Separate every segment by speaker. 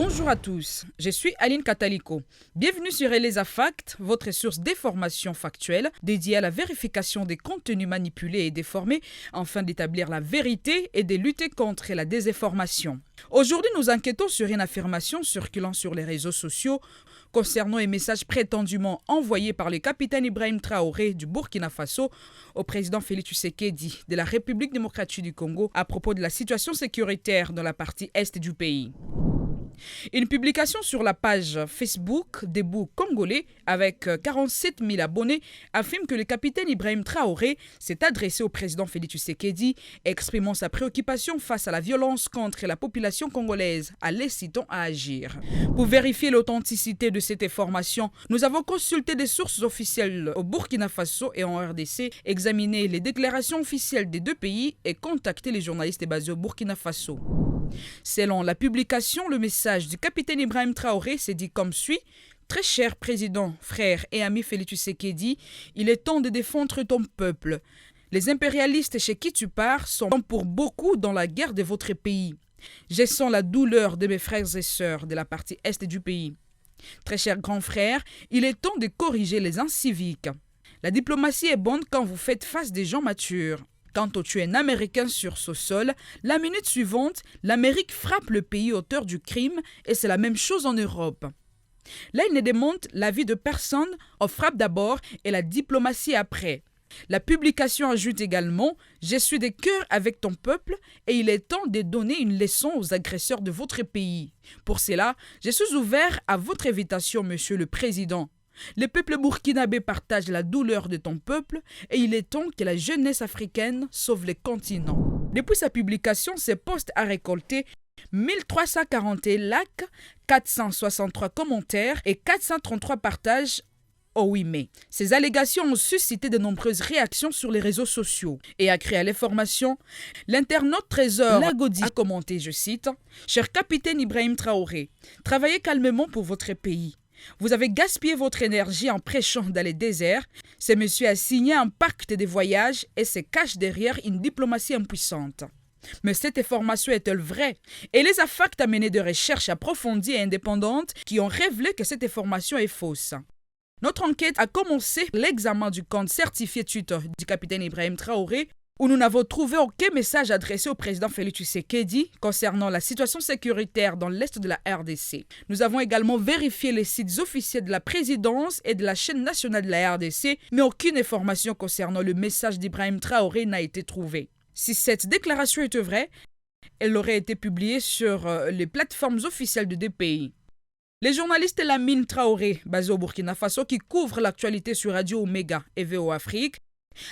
Speaker 1: Bonjour à tous, je suis Aline Kataliko. Bienvenue sur Eleza Fact, votre source d'information factuelle dédiée à la vérification des contenus manipulés et déformés afin d'établir la vérité et de lutter contre la désinformation. Aujourd'hui, nous enquêtons sur une affirmation circulant sur les réseaux sociaux concernant un message prétendument envoyé par le capitaine Ibrahim Traoré du Burkina Faso au président Félix Tshisekedi de la République démocratique du Congo à propos de la situation sécuritaire dans la partie est du pays. Une publication sur la page Facebook des Boucs congolais avec 47 000 abonnés affirme que le capitaine Ibrahim Traoré s'est adressé au président Félix Tshisekedi, exprimant sa préoccupation face à la violence contre la population congolaise, à l'incitant à agir. Pour vérifier l'authenticité de cette information, nous avons consulté des sources officielles au Burkina Faso et en RDC, examiné les déclarations officielles des deux pays et contacté les journalistes basés au Burkina Faso. Selon la publication, le message du capitaine Ibrahim Traoré s'est dit comme suit. Très cher président, frère et ami Félix Tshisekedi, il est temps de défendre ton peuple. Les impérialistes chez qui tu pars sont pour beaucoup dans la guerre de votre pays. Je sens la douleur de mes frères et sœurs de la partie est du pays. Très cher grand frère, il est temps de corriger les inciviques. La diplomatie est bonne quand vous faites face des gens matures. Quand on tue un Américain sur ce sol, la minute suivante, l'Amérique frappe le pays auteur du crime et c'est la même chose en Europe. Là, il ne demande l'avis de personne, on frappe d'abord et la diplomatie après. La publication ajoute également « Je suis de cœur avec ton peuple et il est temps de donner une leçon aux agresseurs de votre pays. Pour cela, je suis ouvert à votre invitation, monsieur le président. » Le peuple burkinabé partage la douleur de ton peuple et il est temps que la jeunesse africaine sauve le continent. Depuis sa publication, ce post a récolté 1341 likes, 463 commentaires et 433 partages au 8 mai. Ces allégations ont suscité de nombreuses réactions sur les réseaux sociaux et a créé l'information. L'internaute Trésor Lagodi a commenté, je cite, « Cher capitaine Ibrahim Traoré, travaillez calmement pour votre pays. Vous avez gaspillé votre énergie en prêchant dans les déserts. Ce monsieur a signé un pacte de voyage et se cache derrière une diplomatie impuissante. Mais cette information est-elle vraie? Eleza Fact a mené des recherches approfondies et indépendantes qui ont révélé que cette information est fausse. Notre enquête a commencé l'examen du compte certifié Twitter du capitaine Ibrahim Traoré, où nous n'avons trouvé aucun message adressé au président Félix Tshisekedi concernant la situation sécuritaire dans l'est de la RDC. Nous avons également vérifié les sites officiels de la présidence et de la chaîne nationale de la RDC, mais aucune information concernant le message d'Ibrahim Traoré n'a été trouvée. Si cette déclaration était vraie, elle aurait été publiée sur les plateformes officielles de deux pays. Les journalistes Lamine Traoré, basé au Burkina Faso, qui couvre l'actualité sur Radio Omega et VO Afrique,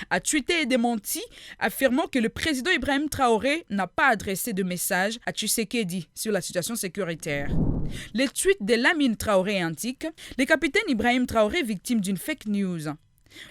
Speaker 1: a tweeté et démenti, affirmant que le président Ibrahim Traoré n'a pas adressé de message à Tshisekedi sur la situation sécuritaire. Le tweet de Lamine Traoré indique « Le capitaine Ibrahim Traoré victime d'une fake news ».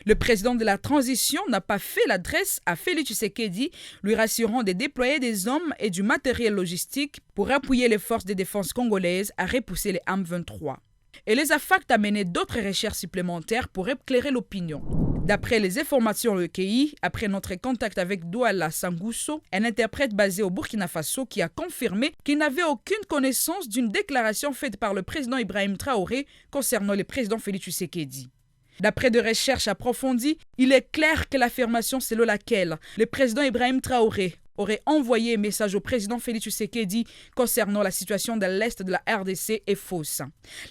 Speaker 1: Le président de la transition n'a pas fait l'adresse à Félix Tshisekedi, lui rassurant de déployer des hommes et du matériel logistique pour appuyer les forces de défense congolaises à repousser les M23. Eleza Fact a mené d'autres recherches supplémentaires pour éclairer l'opinion. D'après les informations recueillies, après notre contact avec Douala Sangusso, un interprète basé au Burkina Faso qui a confirmé qu'il n'avait aucune connaissance d'une déclaration faite par le président Ibrahim Traoré concernant le président Félix Tshisekedi. D'après des recherches approfondies, il est clair que l'affirmation selon laquelle le président Ibrahim Traoré aurait envoyé un message au président Félix Tshisekedi concernant la situation de l'Est de la RDC est fausse.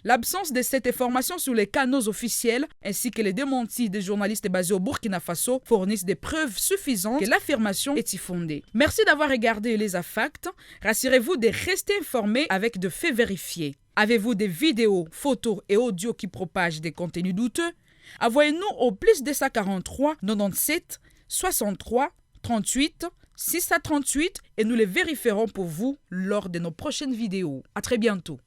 Speaker 1: L'absence de cette information sur les canaux officiels ainsi que les démentis des journalistes basés au Burkina Faso fournissent des preuves suffisantes que l'affirmation est fondée. Merci d'avoir regardé Eleza Fact. Rassurez-vous de rester informés avec de faits vérifiés. Avez-vous des vidéos, photos et audios qui propagent des contenus douteux? Envoyez-nous au plus 243 97 63 38 638 et nous les vérifierons pour vous lors de nos prochaines vidéos. À très bientôt.